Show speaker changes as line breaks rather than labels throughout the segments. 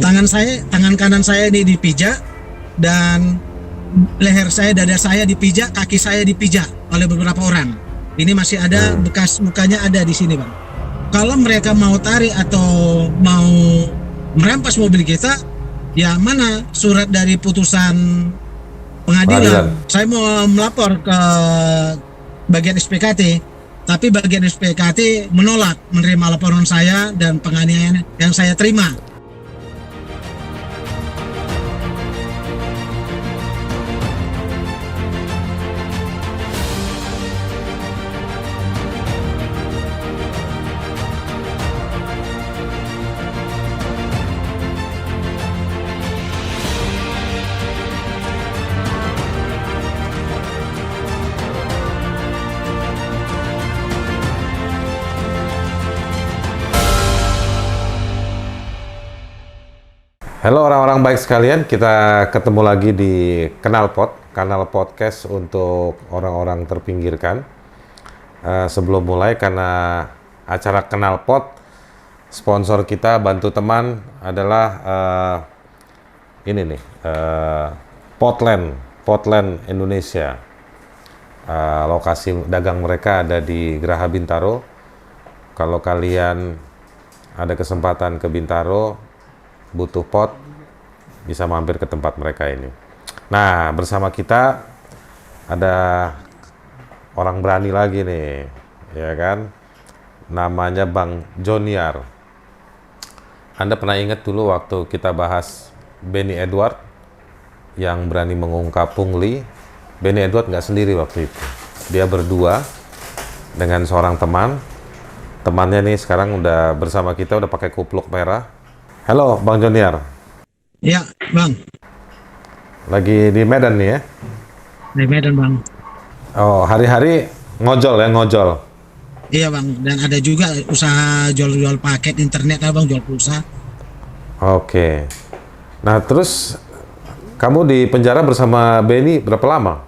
Tangan kanan saya ini dipijak, dan leher saya, dada saya dipijak, kaki saya dipijak oleh beberapa orang. Ini masih ada bekas mukanya ada di sini, Bang. Kalau mereka mau tarik atau mau merampas mobil kita, ya mana surat dari putusan
Pengadilan.
pengadilan? Saya mau melapor ke bagian SPKT, tapi bagian SPKT menolak menerima laporan saya dan penganiayaan yang saya terima.
Halo orang-orang baik sekalian, kita ketemu lagi di kanal podcast untuk orang-orang terpinggirkan. Sebelum mulai, karena acara Kenalpot, sponsor kita Bantu Teman adalah Potland Indonesia. Lokasi dagang mereka ada di Geraha Bintaro. Kalau kalian ada kesempatan ke Bintaro, butuh pot, bisa mampir ke tempat mereka ini. Nah, bersama kita ada orang berani lagi nih, ya kan? Namanya Bang Joniar. Anda pernah ingat dulu waktu kita bahas Benny Edward yang berani mengungkap pungli? Benny Edward nggak sendiri waktu itu. Dia berdua dengan seorang teman. Temannya nih sekarang udah bersama kita, udah pakai kupluk merah. Halo, Bang Joniar.
Ya, Bang.
Lagi di Medan nih ya?
Di Medan, Bang.
Oh, hari-hari ngojol ya, ngojol.
Iya, Bang. Dan ada juga usaha jual-jual paket internet, Bang, jual pulsa.
Oke. Nah, terus kamu di penjara bersama Benny berapa lama?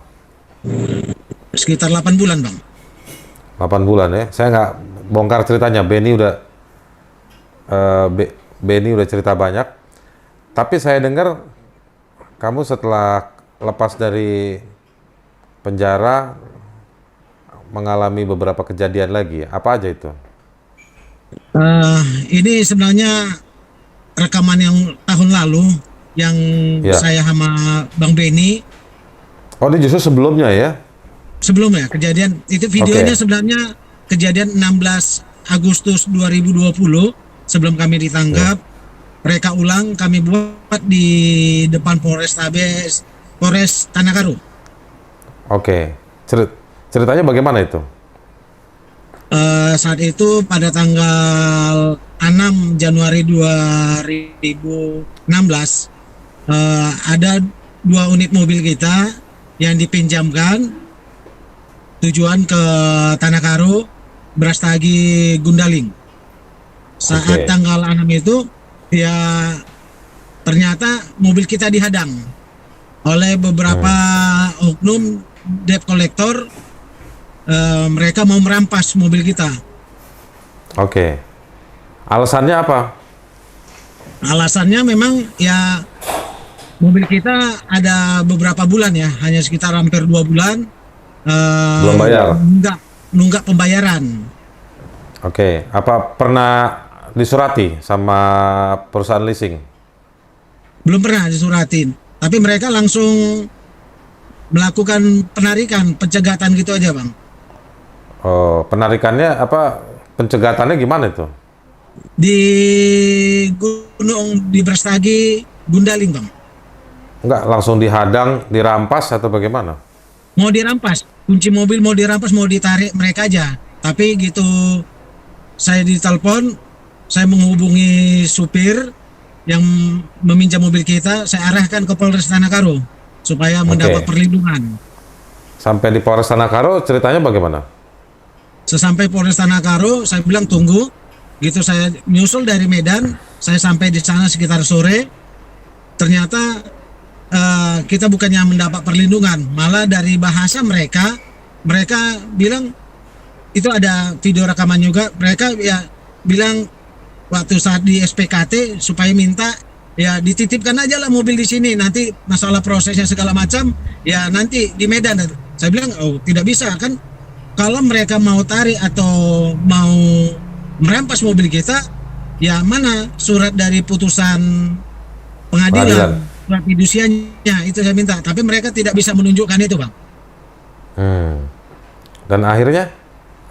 Sekitar 8 bulan, Bang.
8 bulan ya. Saya nggak bongkar ceritanya. Benny udah cerita banyak. Tapi saya dengar kamu setelah lepas dari penjara mengalami beberapa kejadian lagi. Apa aja itu?
Ini sebenarnya rekaman yang tahun lalu yang
Ya.
saya sama Bang Benny.
Oh, ini justru sebelumnya ya?
Sebelumnya kejadian itu videonya
Oke.
sebenarnya kejadian 16 Agustus 2020 sebelum kami ditangkap. Mereka ulang kami buat di depan Polres Tanah Karo.
Oke. Ceritanya bagaimana itu?
Saat itu pada tanggal 6 Januari 2016 ada 2 unit mobil kita yang dipinjamkan tujuan ke Tanah Karo, Brastagi, Gundaling. Saat tanggal 6 itu ya ternyata mobil kita dihadang oleh beberapa oknum debt collector. Mereka mau merampas mobil kita.
Oke. Alasannya apa?
Alasannya memang ya mobil kita ada beberapa bulan ya, hanya sekitar hampir 2 bulan
Belum bayar?
nunggak pembayaran.
Oke. Apa pernah disurati sama perusahaan leasing?
Belum pernah disuratin, tapi mereka langsung melakukan penarikan, pencegatan gitu aja, Bang.
Oh, penarikannya apa? Pencegatannya gimana itu?
Di gunung di Brastagi, Gundaling, Bang.
Enggak, langsung dihadang, dirampas atau bagaimana?
Mau dirampas, kunci mobil mau dirampas, mau ditarik mereka aja. Tapi gitu saya ditelepon, saya menghubungi supir yang meminjam mobil kita, saya arahkan ke Polres Tanah Karo supaya mendapat perlindungan.
Sampai di Polres Tanah Karo ceritanya bagaimana?
Sesampai Polres Tanah Karo, saya bilang tunggu. Gitu saya nyusul dari Medan, saya sampai di sana sekitar sore. Ternyata kita bukannya mendapat perlindungan, malah dari bahasa mereka bilang itu ada video rekaman juga. Mereka ya bilang waktu saat di SPKT supaya minta ya dititipkan aja lah mobil di sini, nanti masalah prosesnya segala macam ya nanti di Medan. Saya bilang oh tidak bisa kan, kalau mereka mau tarik atau mau merampas mobil kita ya mana surat dari putusan pengadilan, surat fidusianya itu saya minta, tapi mereka tidak bisa menunjukkan itu Bang.
Dan akhirnya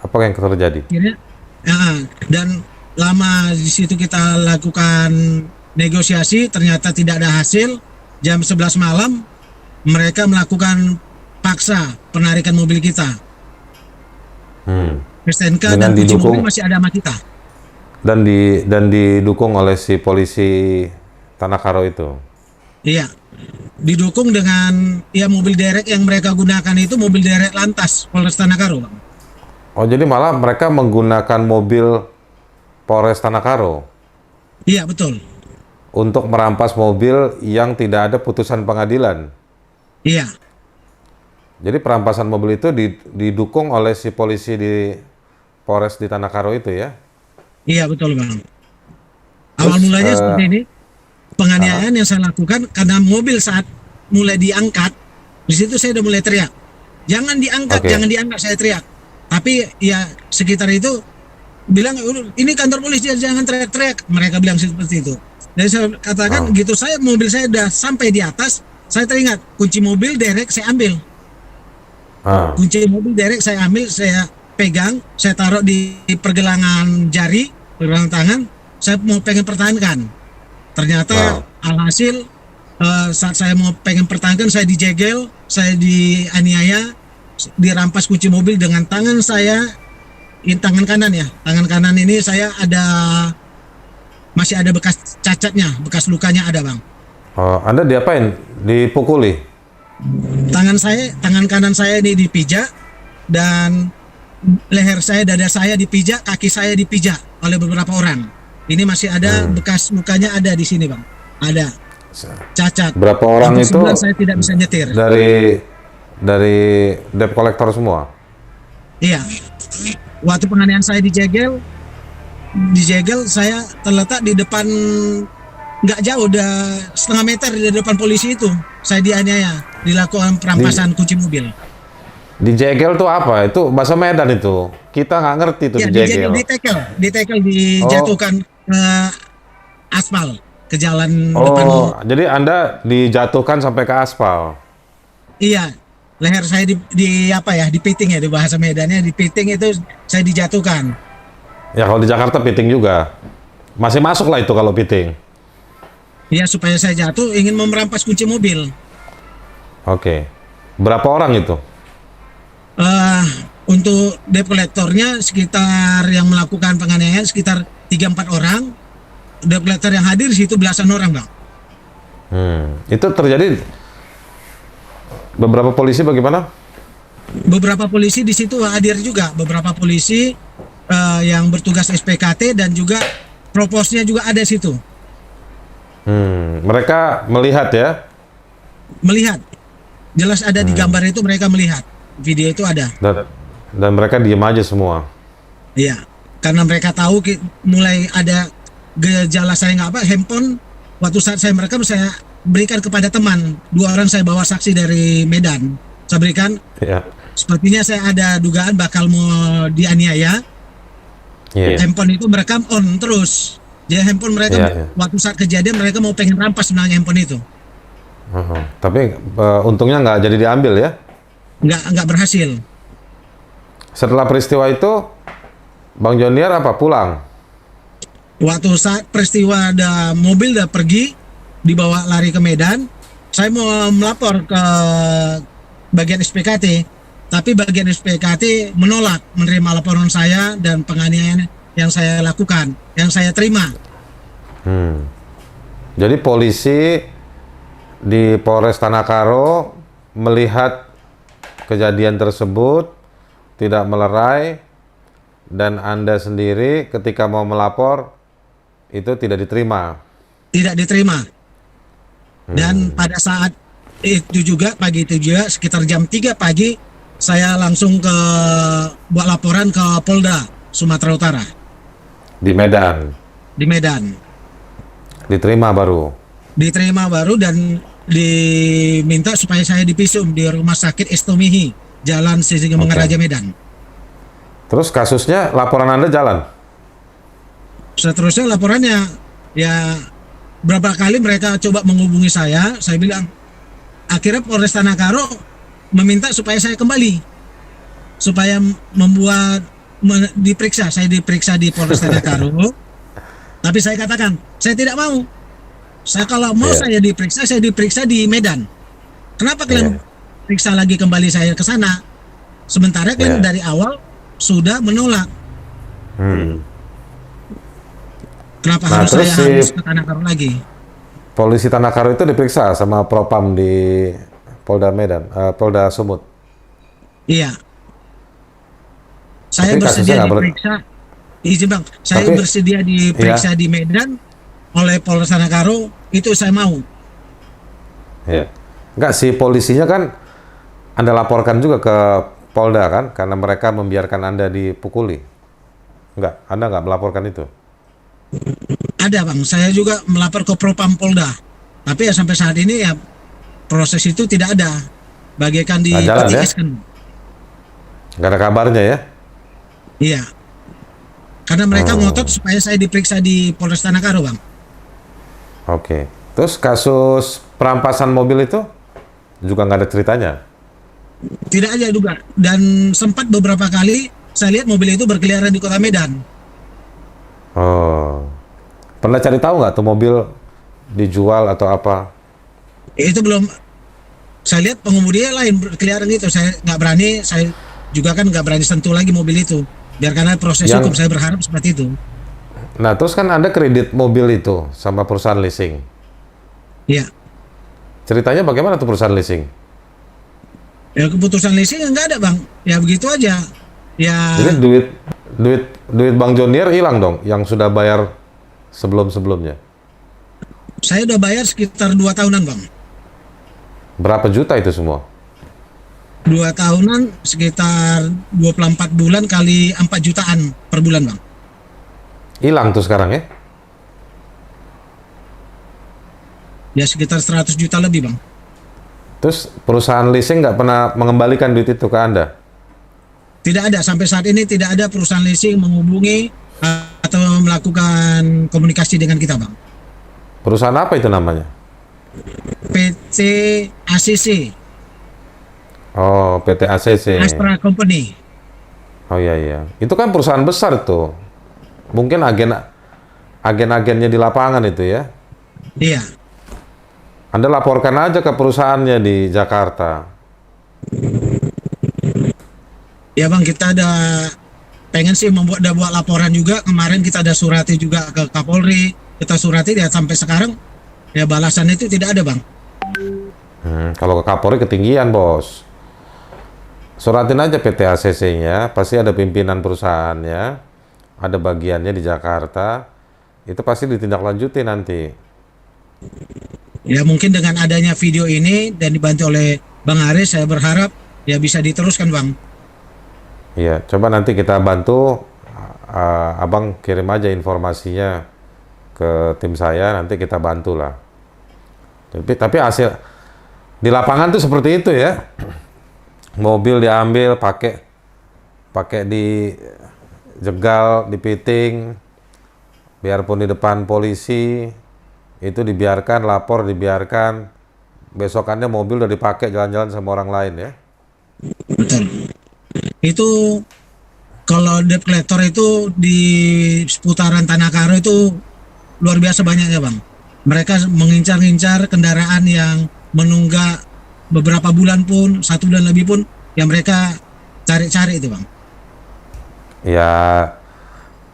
apa yang terjadi?
Akhirnya dan lama di situ kita lakukan negosiasi, ternyata tidak ada hasil. Jam 11 malam mereka melakukan paksa penarikan mobil kita. STNK dan kunci mobil masih ada sama kita.
Dan didukung oleh si polisi Tanah Karo itu.
Iya. Didukung dengan ya mobil derek yang mereka gunakan itu mobil derek Lantas Polres Tanah Karo.
Oh, jadi malah mereka menggunakan mobil Polres Tanah Karo.
Iya, betul.
Untuk merampas mobil yang tidak ada putusan pengadilan.
Iya.
Jadi perampasan mobil itu didukung oleh si polisi di Polres di Tanah Karo itu ya?
Iya, betul Bang. Awal mulanya seperti ini. Penganiayaan yang saya lakukan karena mobil saat mulai diangkat, di situ saya udah mulai teriak. Jangan diangkat, jangan diangkat, saya teriak. Tapi ya sekitar itu bilang ini kantor polisi, jangan teriak-teriak. Mereka bilang seperti itu. Dan saya katakan gitu, saya mobil saya udah sampai di atas, saya teringat kunci mobil derek saya ambil. Kunci mobil derek saya ambil, saya pegang, saya taruh di pergelangan jari, pergelangan tangan, saya mau pengen pertahankan. Ternyata alhasil saat saya mau pengen pertahankan, saya dijegel, saya dianiaya, dirampas kunci mobil dengan tangan saya, tangan kanan ya, tangan kanan ini saya masih ada bekas cacatnya, bekas lukanya ada Bang.
Anda diapain? Dipukuli?
Tangan kanan saya ini dipijak dan leher saya, dada saya dipijak, kaki saya dipijak oleh beberapa orang. Ini masih ada bekas lukanya ada di sini Bang, ada cacat.
Berapa orang itu?
Saya tidak bisa nyetir.
Dari debt collector semua?
Iya. Waktu penganiayaan saya dijegel saya terletak di depan, nggak jauh, udah setengah meter di depan polisi itu. Saya dianiaya, dilakukan perampasan kunci mobil.
Dijegel tuh apa? Itu bahasa Medan itu. Kita nggak ngerti itu ya, dijegel.
Ditekel, dijatuhkan ke aspal, ke jalan depan.
Jadi Anda dijatuhkan sampai ke aspal?
Iya, leher saya dipiting ya, di bahasa Medannya dipiting, itu saya dijatuhkan.
Ya kalau di Jakarta piting juga. Masih masuk lah itu kalau piting.
Iya, supaya saya jatuh ingin merampas kunci mobil.
Oke. Berapa orang itu?
Untuk debt collectornya sekitar yang melakukan penganiayaan sekitar 3-4 orang. Debt collector yang hadir di situ belasan orang Bang.
Itu terjadi beberapa polisi bagaimana?
Beberapa polisi di situ hadir juga, beberapa polisi yang bertugas SPKT dan juga proposnya juga ada di situ.
Mereka melihat ya?
Melihat. Jelas ada di gambar itu, mereka melihat. Video itu ada.
Dan mereka diam aja semua?
Iya. Karena mereka tahu mulai ada gejala saya handphone. Waktu saat saya merekam, saya berikan kepada teman. 2 orang saya bawa saksi dari Medan. Saya berikan. Ya. Sepertinya saya ada dugaan bakal mau dianiaya. Handphone itu merekam on terus. Jadi handphone mereka waktu saat kejadian mereka mau pengen rampas sebenarnya handphone itu.
Tapi untungnya nggak jadi diambil ya?
Nggak berhasil.
Setelah peristiwa itu, Bang Jonier apa pulang?
Waktu saat peristiwa ada mobil udah pergi, dibawa lari ke Medan, saya mau melapor ke bagian SPKT, tapi bagian SPKT menolak menerima laporan saya dan penganiayaan yang saya lakukan, yang saya terima.
Jadi polisi di Polres Tanah Karo melihat kejadian tersebut, tidak melerai, dan Anda sendiri ketika mau melapor itu tidak diterima?
Tidak diterima. Dan pada saat itu juga, pagi itu juga, sekitar jam 3 pagi, saya langsung buat laporan ke Polda Sumatera Utara.
Di Medan?
di Medan.
Diterima baru.
Diterima baru dan diminta supaya saya divisum di Rumah Sakit Estomihi, Jalan Sisinga Mengaraja Medan.
Terus kasusnya, laporan Anda jalan?
Seterusnya laporannya, ya berapa kali mereka coba menghubungi saya bilang, akhirnya Polres Tanah meminta supaya saya kembali, supaya diperiksa. Saya diperiksa di Polres Tanah tapi saya katakan, saya tidak mau. Saya kalau mau saya diperiksa di Medan. Kenapa kalian periksa lagi kembali saya ke sana? Sementara kalian dari awal sudah menolak. Kenapa harus ke Tanah Karo lagi?
Polisi Tanah Karo itu diperiksa sama Propam di Polda Medan, Polda Sumut.
Iya. Saya bersedia diperiksa. Izin Bang, saya bersedia diperiksa di Medan oleh Polres Tanah Karo, itu saya mau.
Iya. Enggak, si polisinya kan Anda laporkan juga ke Polda kan, karena mereka membiarkan Anda dipukuli. Enggak, Anda nggak melaporkan itu?
Ada Bang, saya juga melapor ke Propam Polda. Tapi ya sampai saat ini ya proses itu tidak ada. Bagaikan di PTS kan.
Nggak ada kabarnya ya?
Iya. Karena mereka ngotot supaya saya diperiksa di Polres Tanah Karo, Bang.
Oke. Terus kasus perampasan mobil itu juga nggak ada ceritanya?
Tidak ada juga. Dan sempat beberapa kali saya lihat mobil itu berkeliaran di kota Medan.
Oh. Pernah cari tahu nggak tuh mobil dijual atau apa?
Itu belum. Saya lihat pengemudinya lain berkeliaran itu. Saya nggak berani, saya juga kan nggak berani sentuh lagi mobil itu. Biar karena proses hukum, saya berharap seperti itu.
Nah, terus kan Anda kredit mobil itu sama perusahaan leasing.
Iya.
Ceritanya bagaimana tuh perusahaan leasing?
Ya keputusan leasing nggak ada Bang. Ya begitu aja. Ya.
Jadi duit Bang Jonier hilang dong, yang sudah bayar sebelum-sebelumnya.
Saya udah bayar sekitar 2 tahunan Bang.
Berapa juta itu semua?
2 tahunan sekitar 24 bulan kali 4 jutaan per bulan Bang.
Hilang tuh sekarang ya?
Ya sekitar 100 juta lebih Bang.
Terus perusahaan leasing nggak pernah mengembalikan duit itu ke Anda?
Tidak ada, sampai saat ini tidak ada perusahaan leasing menghubungi atau melakukan komunikasi dengan kita Bang.
Perusahaan apa itu namanya?
PT ACC.
Oh, PT ACC.
Astra Company.
Oh iya. Itu kan perusahaan besar tuh. Mungkin agen-agennya di lapangan itu ya?
Iya.
Anda laporkan aja ke perusahaannya di Jakarta.
Ya Bang, kita ada pengen sih buat laporan juga. Kemarin kita ada surati juga ke Kapolri. Kita surati ya sampai sekarang ya balasan itu tidak ada Bang.
Kalau ke Kapolri ketinggian bos. Suratin aja PT ACC-nya, pasti ada pimpinan perusahaannya, ada bagiannya di Jakarta, itu pasti ditindaklanjuti nanti.
Ya mungkin dengan adanya video ini dan dibantu oleh Bang Aris, saya berharap ya bisa diteruskan Bang.
Iya, coba nanti kita bantu, Abang kirim aja informasinya ke tim saya, nanti kita bantulah. Tapi hasil di lapangan tuh seperti itu ya. Mobil diambil, pakai di jegal, dipiting, biarpun di depan polisi, itu dibiarkan, lapor dibiarkan, besokannya mobil udah dipakai jalan-jalan sama orang lain ya.
Betul. Itu kalau debt collector itu di seputaran Tanah Karo itu luar biasa banyaknya Bang. Mereka mengincar-incar kendaraan yang menunggak beberapa bulan pun, 1 bulan lebih pun, yang mereka cari-cari itu Bang.
Ya,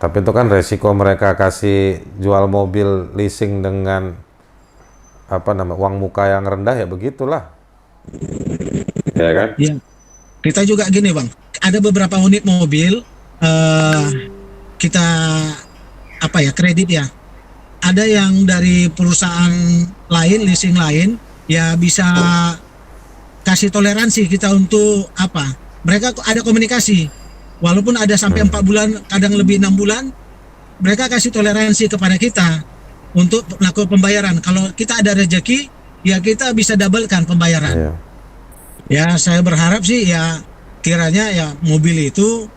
tapi itu kan resiko mereka kasih jual mobil leasing dengan uang muka yang rendah ya begitulah. Ya kan?
Ya. Kita juga gini Bang, ada beberapa unit mobil kita kredit ya. Ada yang dari perusahaan lain, leasing lain, ya bisa kasih toleransi kita untuk mereka ada komunikasi walaupun ada sampai 4 bulan, kadang lebih 6 bulan, mereka kasih toleransi kepada kita untuk melakukan pembayaran. Kalau kita ada rezeki, ya kita bisa doublekan pembayaran.
Iya.
Ya saya berharap sih ya kiranya ya mobil itu,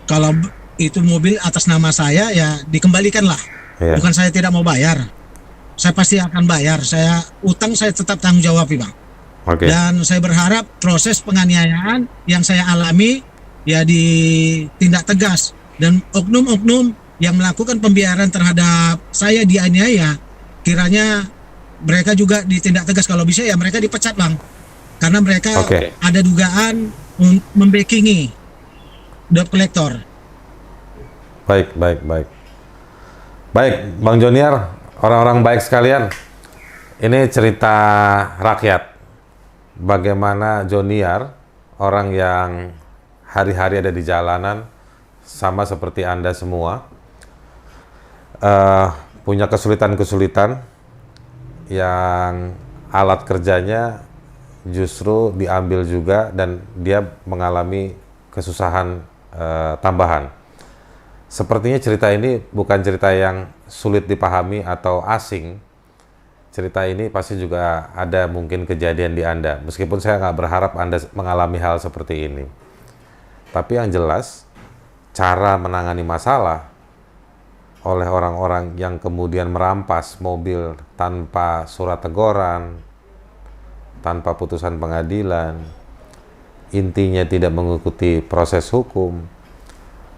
kalau itu mobil atas nama saya ya dikembalikan lah.
Iya.
Bukan saya tidak mau bayar. Saya pasti akan bayar. Saya utang saya tetap tanggung jawab, Bang.
Oke.
Dan saya berharap proses penganiayaan yang saya alami ya ditindak tegas, dan oknum-oknum yang melakukan pembiaran terhadap saya dianiaya kiranya mereka juga ditindak tegas. Kalau bisa ya mereka dipecat, Bang. Karena mereka
Oke.
ada dugaan membackingi debt collector.
Baik, baik, baik. Baik, Bang Joniar, orang-orang baik sekalian, ini cerita rakyat. Bagaimana Joniar, orang yang hari-hari ada di jalanan, sama seperti Anda semua, punya kesulitan-kesulitan yang alat kerjanya justru diambil juga, dan dia mengalami kesusahan tambahan. Sepertinya cerita ini bukan cerita yang sulit dipahami atau asing. Cerita ini pasti juga ada mungkin kejadian di Anda. Meskipun saya nggak berharap Anda mengalami hal seperti ini. Tapi yang jelas, cara menangani masalah oleh orang-orang yang kemudian merampas mobil tanpa surat teguran, tanpa putusan pengadilan, intinya tidak mengikuti proses hukum,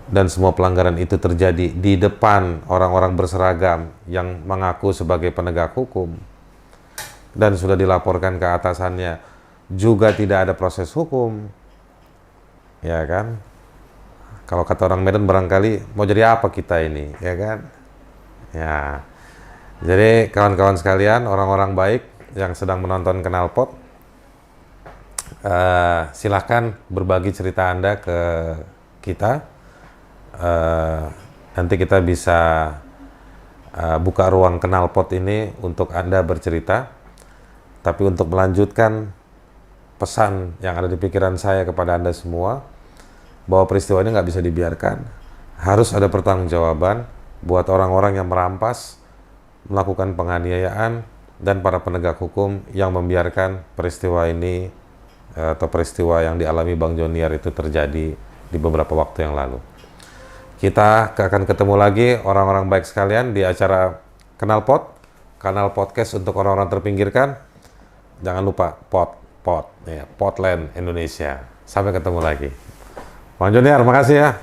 dan semua pelanggaran itu terjadi di depan orang-orang berseragam yang mengaku sebagai penegak hukum, dan sudah dilaporkan ke atasannya, juga tidak ada proses hukum, ya kan? Kalau kata orang Medan barangkali mau jadi apa kita ini, ya kan? Ya, jadi kawan-kawan sekalian, orang-orang baik yang sedang menonton Knalpot, silahkan berbagi cerita Anda ke kita. Nanti kita bisa buka ruang Knalpot ini untuk Anda bercerita. Tapi untuk melanjutkan pesan yang ada di pikiran saya kepada Anda semua, bahwa peristiwa ini nggak bisa dibiarkan, harus ada pertanggungjawaban buat orang-orang yang merampas, melakukan penganiayaan, dan para penegak hukum yang membiarkan peristiwa ini atau peristiwa yang dialami Bang Joniar itu terjadi di beberapa waktu yang lalu. Kita akan ketemu lagi orang-orang baik sekalian di acara Knalpot, kanal podcast untuk orang-orang terpinggirkan. Jangan lupa Potland Indonesia. Sampai ketemu lagi. Bang Joniar, makasih ya.